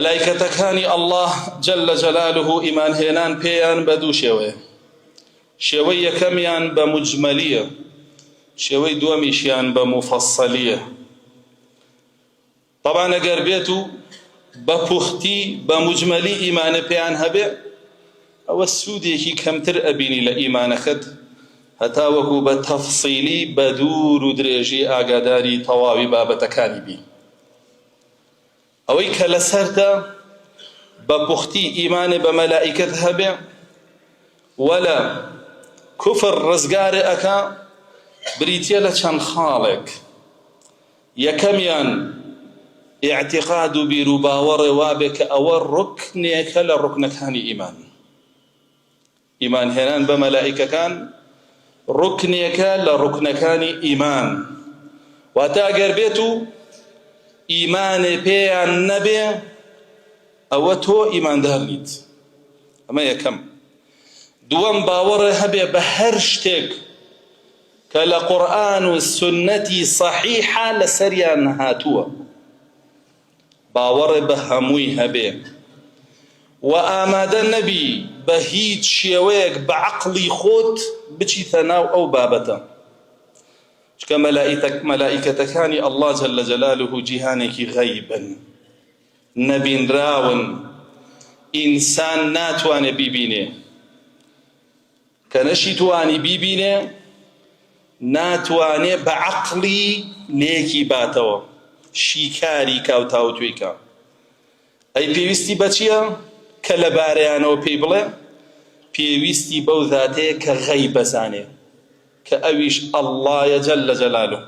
ملائکەتەکانی الله جل جلاله ئیمان هێنان پێیان بە دوو شێوەیە. شێوەی یەکەمیان بە مجمەلیە، شێوەی دووەمیشیان بە مفەسسەلیە. طبعاً ئەگەر بێت و بە پوختی بە مجمەلی ئیمانە پێیان هەبێ، ئەوە سوودێکی کەمتر ئەبینی لە ئیمانەکەت، هەتا وەکو بە تەفسیلی بە دوور و درێژی ئاگاداری تەواوی بابەتەکانی بی. ئەوەی کە لەسەردا بە پوختی ئیمانێ بە مەلائیکەت هەبێ وەلا کوفر ڕزگارێ ئەکا، بریتیە لە چەند خاڵێک. یەکەمیان ئیعتیقاد و بیر و باوەڕێ وابێ کە ئەوە ڕوکنێکە لە ڕوکنەکانی ئیمان. ئیمان هێنان بە مەلائیکەکان ڕوکنێکە لە ڕوکنەکانی ئیمان. واتە ئەگەر بێت و ئیمانێ پێیان نەبێ، ئەوە تۆ ئیماندار نیت. ئەمە یەکەم. دووەم، باوەڕێ هەبێ بە هەر شتێک کە لە قورئان و سونەتی سەحیحە لەسەریان هاتووە، باوەڕێ بە هەمووی هەبێ و ئامادە نەبی بە هیچ شێوەیەک بە عەقڵی خۆت بچیتە ناو ئەو بابەتە. چکە مەلائیکەتەکانی الله جل جلاله جیهانێکی غەیبن، نەبینراون، ئینسان ناتوانێ بیبینێ. کە نەشی توانی بیبینێ، ناتوانێ بە عەقڵی لێکی باتەوە، شیکاری کاوتاو توێکە. ئەی پێویستی بە چییە؟ کە لەبارەیانەوە پێی بڵێ پێویستی بەو ذاتەیە کە غەیب بەزانێ، کە ئەویش ئەڵڵایە جل جلاله،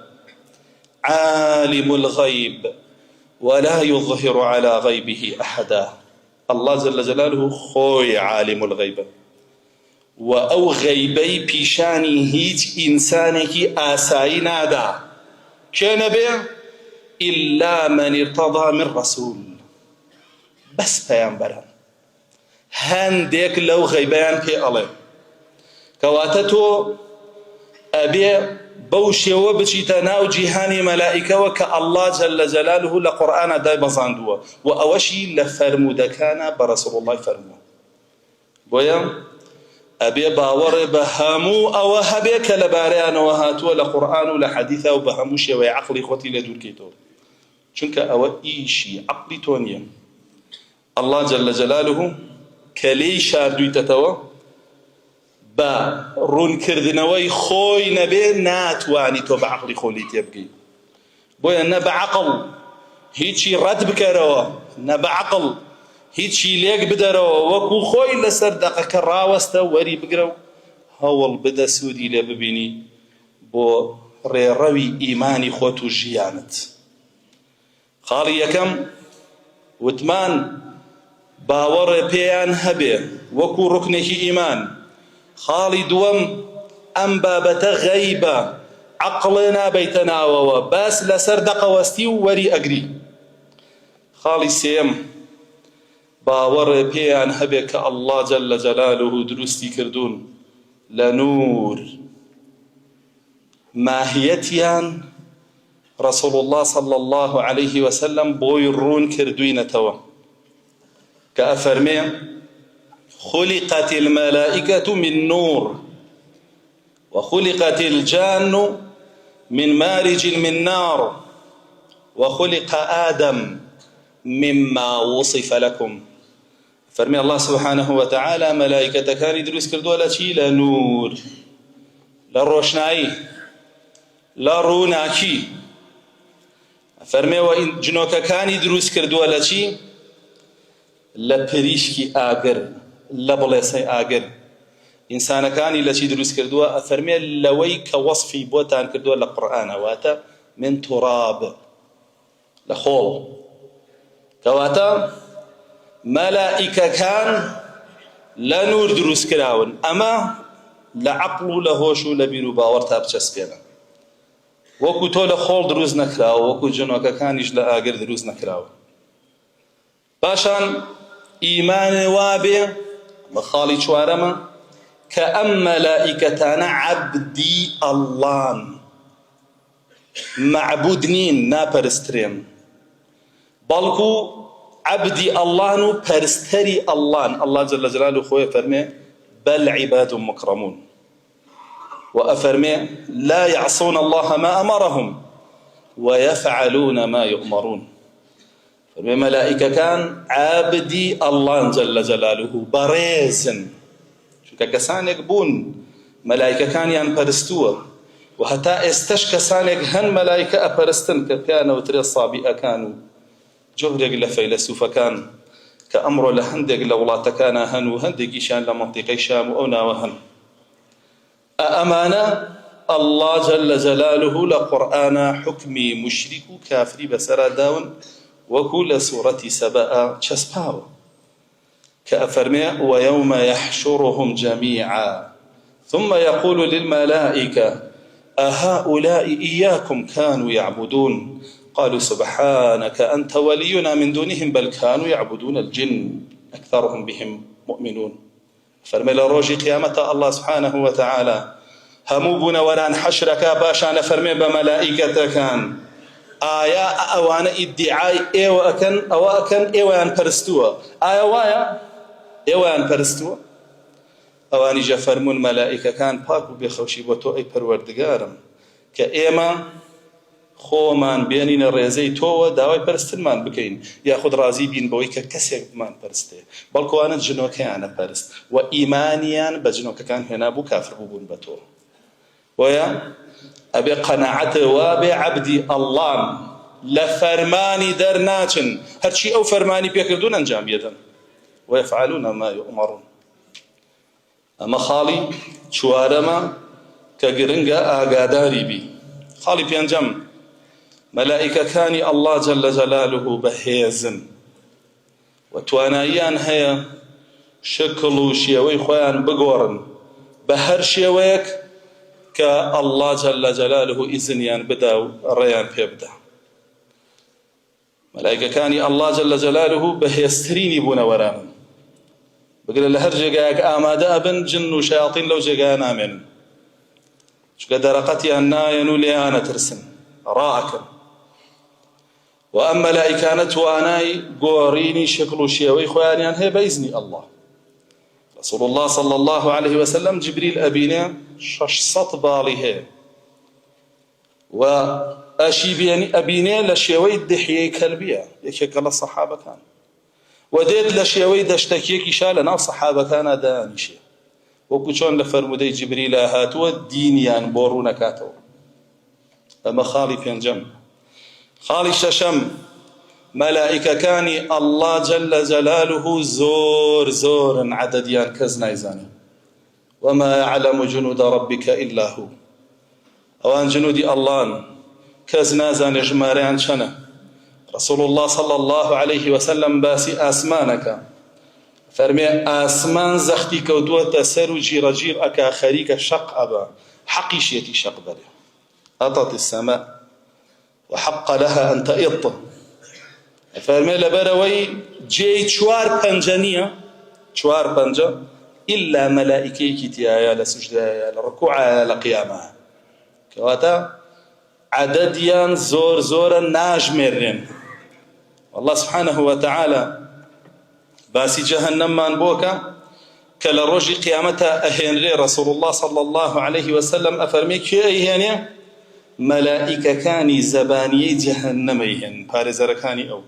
عالم الغەیب ولا يظهر على غیبه أحدا. الله جل جلاله خۆی عالم الغەیبە و ئەو غەیبەی پیشانی هیچ ئینسانێکی ئاسایی نادا. کێ نەبێ؟ إلا من ارتضى من رسول، بەس پەیامبەران هەندێک لەو غەیبەیان پێ ئەڵێ. کەواتە تۆ ئەبێ بەو شێوە بچیتە ناو جیهانی مەلائیکەوە کە الله جل جلاله لە قورئانە دایبەزاندووە و ئەوەشی لە فەرموودەکانە بە ڕەسوڵ الله فەرمووە. بۆیە ئەبێ باوەڕێ بە هەموو ئەوە هەبێ کە لەبارەیانەوە هاتووە لە قورئان و لە حەدیثە و بە هەموو شێوەی عەقڵی خۆتی لێ دوورکەیتەوە، چونکە ئەوە ئیشی عەقڵی تۆ نییە. الله جل جلاله کە لێی شاردوویتەتەوە بە ڕوونکردنەوەی خۆی نەبێ، ناتوانی تۆ بە عەقڵی خۆ لێی تێ بگەی. بۆیە نە بە عەقڵ هیچی ڕەت بکەرەوە، نە بە عەقڵ هیچی لێک بدەرەوە، وەکو خۆی لەسەر دەقەکە ڕاوەستە وەری بگرە و هەوڵ بدە سوودی لێ ببینی بۆ ڕێڕەوی ئیمانی خۆت و ژیانت. خاڵی یەکەم وتمان باوەڕێ پێیان هەبێ وەکو ڕوکنێکی ئیمان. خاڵی دووەم، ئەم بابەتە غەیبە، عەقڵێ نابەیتە ناوەوە، بەس لەسەر دەقەوەستی و وەری ئەگری. خاڵی سێم، باوەڕێ پێیان هەبێ کە الله جل جلاله دروستی کردوون لە نور، ماهیەتیان رسول الله صلى الله عليه وسلم بۆی ڕوون کردوینەتەوە کە ئەفەرمێ خلقت الملائكة من نور وخلقت الجان من مارج من نار وخلق آدم مما وصف لكم. فرمي الله سبحانه وتعالى ملائكتكاني دروس كردوا لشي لنور، لروشناي، لروناكي. فرمي وإن جنوككاني دروس كردوا لشي لپریشکی ئاگر، لە بڵێسەی ئاگر. ئینسانەکانی لە چی دروست کردووە؟ ئەفەرمێ لەوەی کە وەصفی بۆتان کردووە لە قورئانە، واتە من توراب، لە خۆڵ. کەواتە مەلائیکەکان لە نور دروست کراون. ئەمە لە عەقڵ و لە هۆش و لە بیر و باوەڕ تا بچەسپێنە. وەکو تۆ لە خۆڵ دروست نەکراوە، وەکو جنۆکەکانیش لە ئاگر دروست نەکراوە. پاشان ئیمانێ وابێ بە خاڵی چوارەمە کە ئەم مەلائیکەتانە عەبدی ئەڵڵان، مەعبود نین، ناپەرسترێن، بەڵکو عبدي الله پرستری الله جل جلاله خوي فرمي بل عباد مكرمون وأفرمي لا يعصون الله ما أمرهم ويفعلون ما يؤمرون. فرمي ملائكة كان عابدي الله جل جلاله بريزن چونکە کەسانێک بوون مەلایکەکانیان پەرستووە و هەتا ئێستش کەسانێک هەن مەلایکە ئەپەرستن کە پێیانەوترێ سابیئەکان و جۆرێک لە فەیلسوفەکان کە ئەمڕۆ لە هەندێک لە وڵاتەکانە هەن و هەندێکیشیان لە مەنتیقەی شام و ئەو ناوە هەن. ئەمانە الله جل جلاله لە قورئانە حکمی مشریک و کافری بەسەرا داون وەکو لە سوورەتی سەبەئە چەسپاوە كأفرمي ويوم يحشرهم جميعا ثم يقول للملائكة أهؤلاء إياكم كانوا يعبدون قالوا سبحانك أنت ولينا من دونهم بل كانوا يعبدون الجن أكثرهم بهم مؤمنون. فرمي لروجي قيامة الله سبحانه وتعالى هموبنا وران حشرك باشان فرمي بملائكة كان آيا أوان ادعاء إيوة أكن إيوان پرستوا آيا وايا إيوان پرستوا أواني جفرمون ملائكة كان باكو بخوشي بوتو أي پروردگارم كإيما خومان بينين الرئيزي توه داوي پرستنمان بكين ياخد رازي بين بوي ككسيك بمان پرسته بلكو أنا جنوكي أنا پرست وإيمانيان بجنوك كان هنا بو كافر بوبون بتو ويا أبي قناعته وابي عبدي الله لفرماني درناچن هرشي أو فرماني بيكردون أنجام يدن ويفعلون ما يؤمرون. أما خالي شوارما كقرنجا آقاداري بي خالي بينجم ملائكة كاني الله جل جلاله بهيزن وتوانايان هيا شكلوا شيوي خوان بقورن بهر شيويك كالله جل جلاله إذن بدأ الريان بيبدأ. ملائكة كاني الله جل جلاله بهيستريني بونا ورانا بقول لهر جاك آمادا بن جن وشياطين لو جاك نامن شو درقتي أنا ينولي أنا ترسن راءك وأما ملائكة وأناي قوريني شكل شيوي خواني هي بإذن الله. رسول الله صلى الله عليه وسلم جبريل أبينا شش باليه وأشي بيني أبينا لشيوي الدحية كلبية يكيك الله الصحابة كان وديت لشيوي دشتكيك إشالنا الصحابة كان دانيشي وكوشون لفرمودي جبريل هاتوا الدينيان بورونا كاتوا. أما خالي بينجم خالي ششم ملائكة كاني الله جل جلاله زور عدديان كزنايزاني وما يعلم جنود ربك إلا هو. أوان جنودي الله كزنازان جماريان شنه. رسول الله صلى الله عليه وسلم باسي آسمانك فرمي آسمان زختي كودوة تسر جير أكا خريك شق أبا حقيشيتي شق بله أطت السماء وحق لها أن تئط فرمي لبروي جي چوار پنجا إلا ملائكي كتيايا لسجدايا لركوعا لقيامها كواتا عدديان زور ناجمرين. والله سبحانه وتعالى باسي جهنم من بوكا كلا روجي قيامتها أهينري رسول الله صلى الله عليه وسلم أفرمي كي أهيني ملائكة كاني زباني جهنميهن بارزركاني أو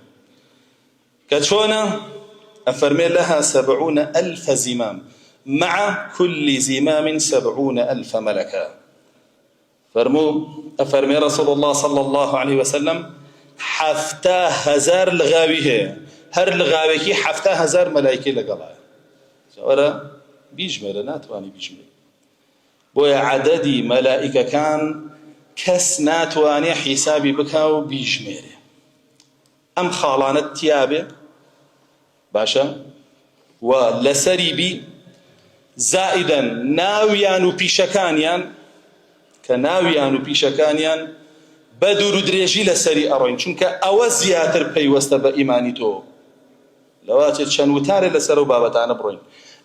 كتشونا أفرمي لها 70,000 زمام مع كل زمام 70,000 ملكا. أفرمي رسول الله صلى الله عليه وسلم 7,000 لغاويه هر لغاويكي 7,000 ملائكة لقلايا جوارا بيجمل ناتواني بيجمل بويا عددي ملائكة كان كس ناتواني حسابي بكاو بيجمل أم خالانت تيابه باشا ولسري بي زائدا ناويان وبيشكانيان كناويان وبيشكانيان بدور دريجي لسري أروين چونك أو زياتر بيوست بإيماني تو لواتي تشنوتار لسرو بابتانا بروين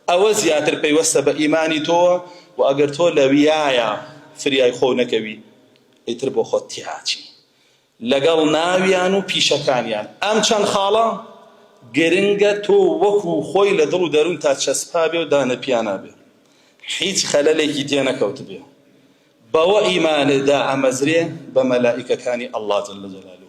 أو زياتر بيوست بإيماني تو وأقر تو لويايا فرياي خونكوي يتربو خود تياتي لقل ناويان وبيشكانيان أم چن خالا گرنگە تۆ وەکو خۆی لە دڵ و دەروون تا چەسپا بێ و دانە پیانە بێ هیچ خەلەلێکی تێ نەکەوت بێ بەوە ئیمانێدا ئەمەزرێ بە مەلائیکەکانی ئەڵڵا جەل جەلالوه